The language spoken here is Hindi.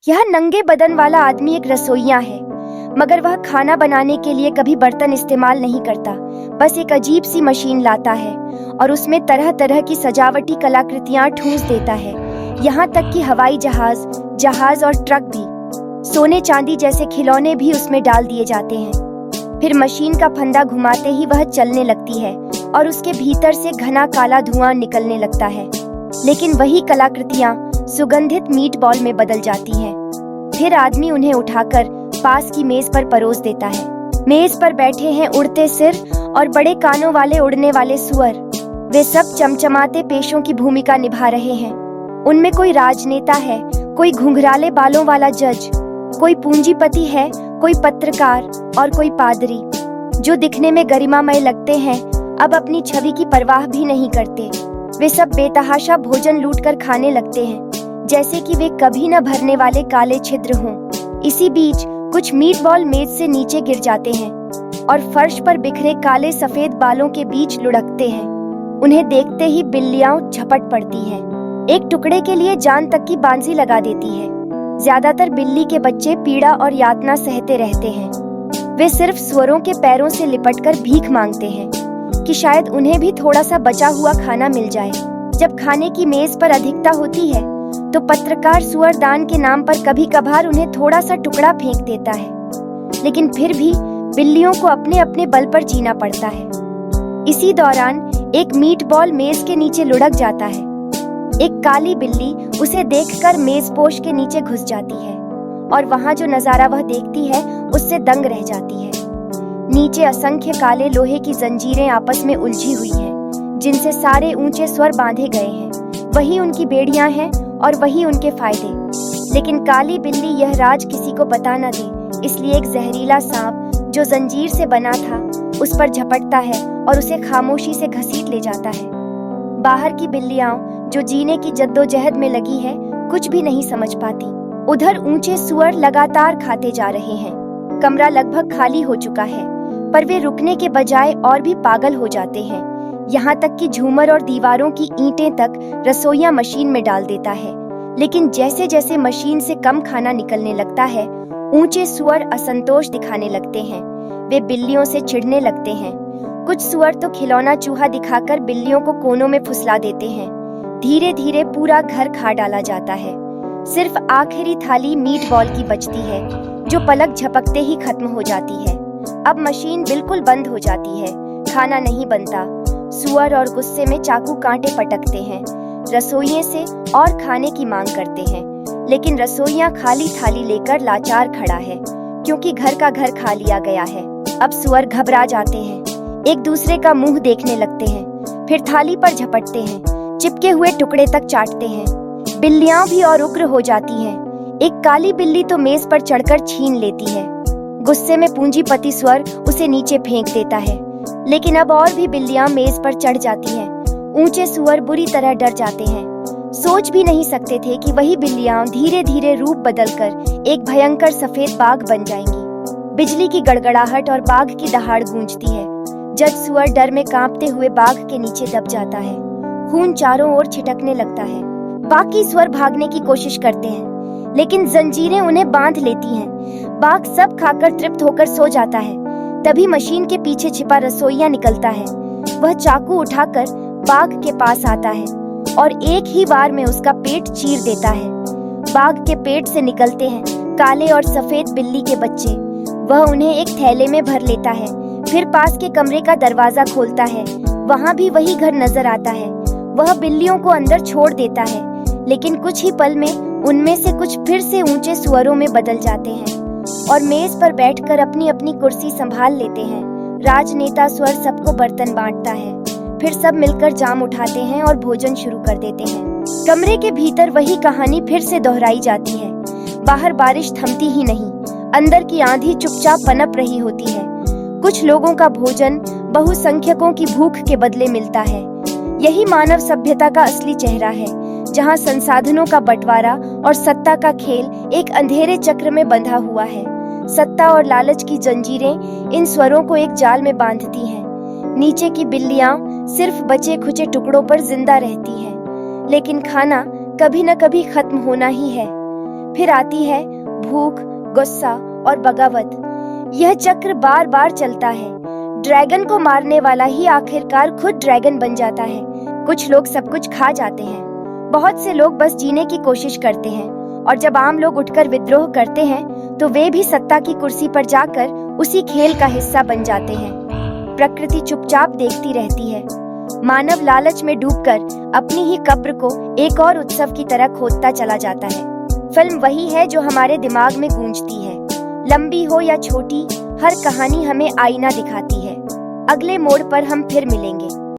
यह नंगे बदन वाला आदमी एक रसोइया है, मगर वह खाना बनाने के लिए कभी बर्तन इस्तेमाल नहीं करता। बस एक अजीब सी मशीन लाता है और उसमें तरह तरह की सजावटी कलाकृतियां ठूंस देता है। यहाँ तक कि हवाई जहाज और ट्रक भी, सोने चांदी जैसे खिलौने भी उसमें डाल दिए जाते हैं। फिर मशीन का फंदा घुमाते ही वह चलने लगती है और उसके भीतर से घना काला धुआं निकलने लगता है। लेकिन वही कलाकृतियां सुगंधित मीट बॉल में बदल जाती हैं। फिर आदमी उन्हें उठाकर पास की मेज पर परोस देता है। मेज पर बैठे हैं उड़ते सिर और बड़े कानों वाले उड़ने वाले सुअर। वे सब चमचमाते पेशों की भूमिका निभा रहे हैं। उनमें कोई राजनेता है, कोई घुंघराले बालों वाला जज, कोई पूंजीपति है, कोई पत्रकार और कोई पादरी। जो दिखने में गरिमामय लगते हैं, अब अपनी छवि की परवाह भी नहीं करते। वे सब बेतहाशा भोजन लूटकर खाने लगते हैं, जैसे कि वे कभी न भरने वाले काले छिद्र हों। इसी बीच कुछ मीट बॉल मेज से नीचे गिर जाते हैं और फर्श पर बिखरे काले सफेद बालों के बीच लुढ़कते हैं। उन्हें देखते ही बिल्लियां झपट पड़ती हैं। एक टुकड़े के लिए जान तक की बांसी लगा देती है। ज्यादातर बिल्ली के बच्चे पीड़ा और यातना सहते रहते हैं। वे सिर्फ सुअरों के पैरों से लिपटकर भीख मांगते हैं कि शायद उन्हें भी थोड़ा सा बचा हुआ खाना मिल जाए। जब खाने की मेज पर अधिकता होती है तो पत्रकार सुअर दान के नाम पर कभी कभार उन्हें थोड़ा सा टुकड़ा फेंक देता है, लेकिन फिर भी बिल्लियों को अपने अपने बल पर जीना पड़ता है। इसी दौरान एक मीट बॉल मेज के नीचे लुढ़क जाता है। एक काली बिल्ली उसे देखकर मेजपोश के नीचे घुस जाती है और वहां जो नजारा वह देखती है उससे दंग रह जाती है। नीचे असंख्य काले लोहे की जंजीरें आपस में उलझी हुई हैं, जिनसे सारे ऊंचे स्वर बांधे गए हैं। वही उनकी बेड़ियां हैं और वही उनके फायदे। लेकिन काली बिल्ली यह राज किसी को बता न दे, इसलिए एक जहरीला सांप जो जंजीर से बना था उस पर झपटता है और उसे खामोशी से घसीट ले जाता है। बाहर की बिल्लियां जो जीने की जद्दोजहद में लगी है, कुछ भी नहीं समझ पाती। उधर ऊंचे सुअर लगातार खाते जा रहे हैं। कमरा लगभग खाली हो चुका है, पर वे रुकने के बजाय और भी पागल हो जाते हैं। यहाँ तक कि झूमर और दीवारों की ईंटें तक रसोइया मशीन में डाल देता है। लेकिन जैसे जैसे मशीन से कम खाना निकलने लगता है, ऊंचे सुअर असंतोष दिखाने लगते हैं। वे बिल्लियों से चिढ़ने लगते हैं। कुछ सुअर तो खिलौना चूहा दिखाकर बिल्लियों को कोनों में फुसला देते हैं। धीरे धीरे पूरा घर खा डाला जाता है। सिर्फ आखिरी थाली मीट बॉल की बचती है, जो पलक झपकते ही खत्म हो जाती है। अब मशीन बिल्कुल बंद हो जाती है। खाना नहीं बनता। सुअर और गुस्से में चाकू कांटे पटकते हैं, रसोइये से और खाने की मांग करते हैं। लेकिन रसोइया खाली थाली लेकर लाचार खड़ा है, क्योंकि घर का घर खा लिया गया है। अब सुअर घबरा जाते हैं, एक दूसरे का मुंह देखने लगते हैं, फिर थाली पर झपटते हैं, चिपके हुए टुकड़े तक चाटते हैं। बिल्लियां भी और उग्र हो जाती हैं। एक काली बिल्ली तो मेज पर चढ़कर छीन लेती है। गुस्से में पूंजीपति सुअर उसे नीचे फेंक देता है। लेकिन अब और भी बिल्लियां मेज पर चढ़ जाती हैं। ऊंचे सुअर बुरी तरह डर जाते हैं। सोच भी नहीं सकते थे कि वही बिल्लियां धीरे धीरे रूप बदलकर एक भयंकर सफेद बाघ बन जाएंगी। बिजली की गड़गड़ाहट और बाघ की दहाड़ गूंजती है। जज सुअर डर में कांपते हुए बाघ के नीचे दब जाता है। खून चारों ओर छिटकने लगता है। बाकी सुअर भागने की कोशिश करते हैं, लेकिन जंजीरें उन्हें बांध लेती हैं। बाघ सब खाकर तृप्त होकर सो जाता है। तभी मशीन के पीछे छिपा रसोइया निकलता है। वह चाकू उठाकर बाघ के पास आता है और एक ही बार में उसका पेट चीर देता है। बाघ के पेट से निकलते हैं काले और सफेद बिल्ली के बच्चे। वह उन्हें एक थैले में भर लेता है। फिर पास के कमरे का दरवाजा खोलता है। वहाँ भी वही घर नजर आता है। वह बिल्लियों को अंदर छोड़ देता है, लेकिन कुछ ही पल में उनमें से कुछ फिर से ऊंचे सुअरों में बदल जाते हैं और मेज पर बैठकर अपनी अपनी कुर्सी संभाल लेते हैं। राजनेता सुअर सबको बर्तन बांटता है। फिर सब मिलकर जाम उठाते हैं और भोजन शुरू कर देते हैं। कमरे के भीतर वही कहानी फिर से दोहराई जाती है। बाहर बारिश थमती ही नहीं। अंदर की आंधी चुपचाप पनप रही होती है। कुछ लोगों का भोजन बहुसंख्यकों की भूख के बदले मिलता है। यही मानव सभ्यता का असली चेहरा है, जहां संसाधनों का बंटवारा और सत्ता का खेल एक अंधेरे चक्र में बंधा हुआ है। सत्ता और लालच की जंजीरें इन स्वरों को एक जाल में बांधती हैं। नीचे की बिल्लियां सिर्फ बचे खुचे टुकड़ों पर जिंदा रहती हैं, लेकिन खाना कभी न कभी खत्म होना ही है। फिर आती है भूख, गुस्सा और बगावत। यह चक्र बार बार चलता है। ड्रैगन को मारने वाला ही आखिरकार खुद ड्रैगन बन जाता है। कुछ लोग सब कुछ खा जाते हैं, बहुत से लोग बस जीने की कोशिश करते हैं, और जब आम लोग उठकर विद्रोह करते हैं तो वे भी सत्ता की कुर्सी पर जाकर उसी खेल का हिस्सा बन जाते हैं। प्रकृति चुपचाप देखती रहती है। मानव लालच में डूबकर अपनी ही कब्र को एक और उत्सव की तरह खोदता चला जाता है। फिल्म वही है जो हमारे दिमाग में गूंजती है। लंबी हो या छोटी, हर कहानी हमें आईना दिखाती है। अगले मोड़ पर हम फिर मिलेंगे।